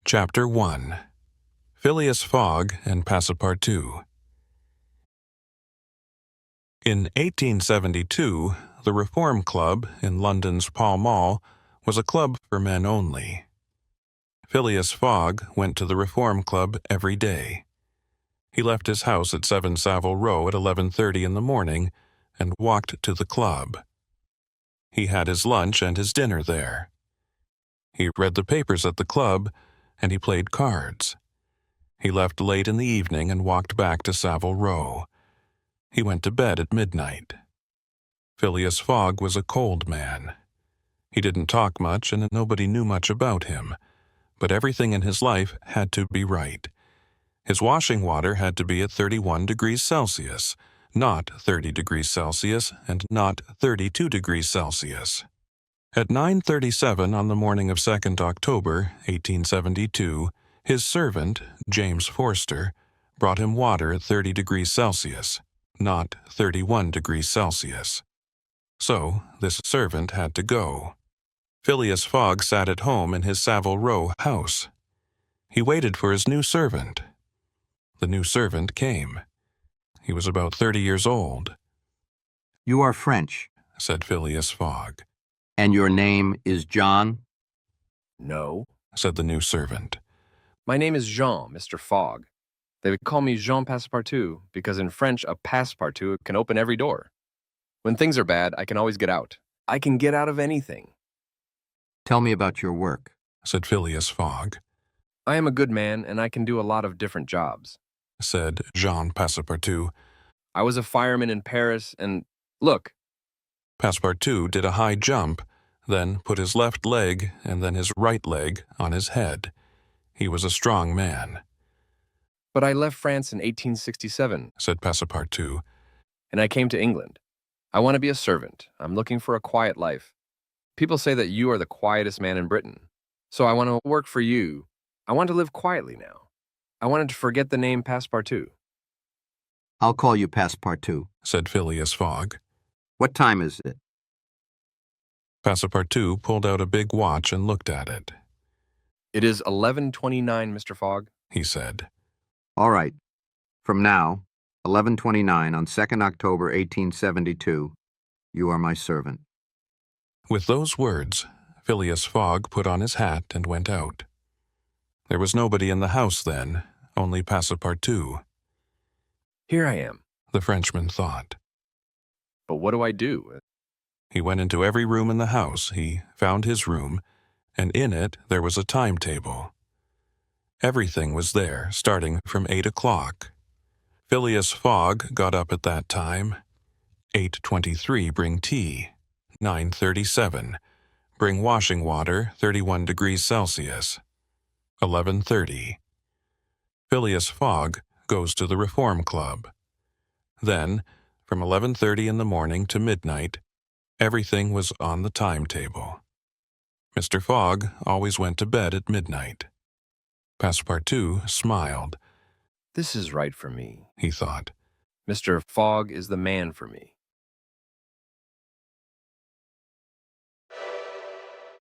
Chapter 1. Phileas Fogg and Passepartout. In 1872, the Reform Club in London's Pall Mall was a club for men only. Phileas Fogg went to the Reform Club every day. He left his house at 7 Savile Row at 11:30 in the morning and walked to the club. He had his lunch and his dinner there. He read the papers at the club, and he played cards. He left late in the evening and walked back to Savile Row. He went to bed at midnight. Phileas Fogg was a cold man. He didn't talk much, and nobody knew much about him, but everything in his life had to be right. His washing water had to be at 31 degrees Celsius, not 30 degrees Celsius, and not 32 degrees Celsius. At 9:37 on the morning of 2nd October, 1872, his servant, James Forster, brought him water at 30 degrees Celsius, not 31 degrees Celsius. So, this servant had to go. Phileas Fogg sat at home in his Savile Row house. He waited for his new servant. The new servant came. He was about 30 years old. "You are French, said Phileas Fogg. and your name is John?" "No. Said the new servant. My name is Jean, Mr. Fogg. They would call me Jean Passepartout because in French a passepartout can open every door. When things are bad, I can always get out. I can get out of anything." "Tell me about your work." Said Phileas Fogg. I am a good man, and I can do a lot of different jobs. Said Jean Passepartout. I was a fireman in Paris, and look. Passepartout did a high jump, then put his left leg and then his right leg on his head. He was a strong man. But I left France in 1867, Said Passepartout. and I came to England. I want to be a servant. I'm looking for a quiet life. People say that you are the quietest man in Britain. So I want to work for you. I want to live quietly now. I wanted to forget the name Passepartout. "I'll call you Passepartout. Said Phileas Fogg. What time is it?" Passepartout pulled out a big watch and looked at it. It is 11:29, Mr. Fogg. He said. "All right. From now, 11:29 on 2nd October, 1872, you are my servant." With those words, Phileas Fogg put on his hat and went out. There was nobody in the house then, only Passepartout. Here I am. The Frenchman thought. But what do I do? He went into every room in the house. He found his room, and in it there was a timetable. Everything was there, starting from 8 o'clock. Phileas Fogg got up at that time. 8:23, bring tea. 9:37, bring washing water, 31 degrees Celsius. 11:30. Phileas Fogg goes to the Reform Club. Then, from 11:30 in the morning to midnight, everything was on the timetable. Mr. Fogg always went to bed at midnight. Passepartout smiled. This is right for me. He thought. Mr. Fogg is the man for me.